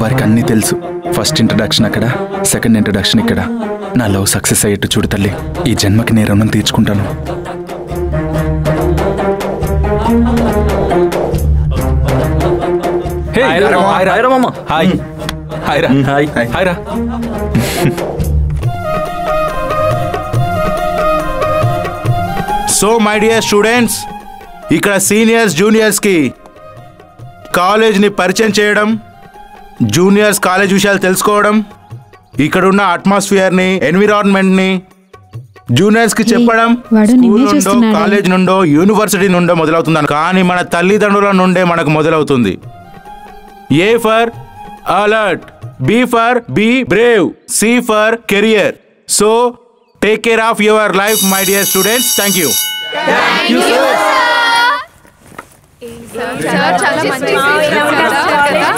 వారికి అన్నీ తెలుసు. ఫస్ట్ ఇంట్రడక్షన్ అక్కడ, సెకండ్ ఇంట్రడక్షన్ ఇక్కడ. నా లవ్ సక్సెస్ అయ్యేట్టు చూడు తల్లి. ఈ జన్మకి నేను రుణం తీర్చుకుంటాను. సో మై డియర్ స్టూడెంట్స్, ఇక్కడ సీనియర్స్ జూనియర్స్కి కాలేజ్ని పరిచయం చేయడం, జూనియర్స్ కాలేజ్ విషయాలు తెలుసుకోవడం, ఇక్కడున్న అట్మాస్ఫియర్ని, ఎన్విరాన్మెంట్ని జూనియర్స్కి చెప్పడం స్కూల్ నుండో, కాలేజ్ నుండో, యూనివర్సిటీ నుండో మొదలవుతుందని, కానీ మన తల్లిదండ్రుల నుండే మనకు మొదలవుతుంది. A for alert, B for be brave, C for career. So take care of your life my dear students. Thank you. చాలా మంచి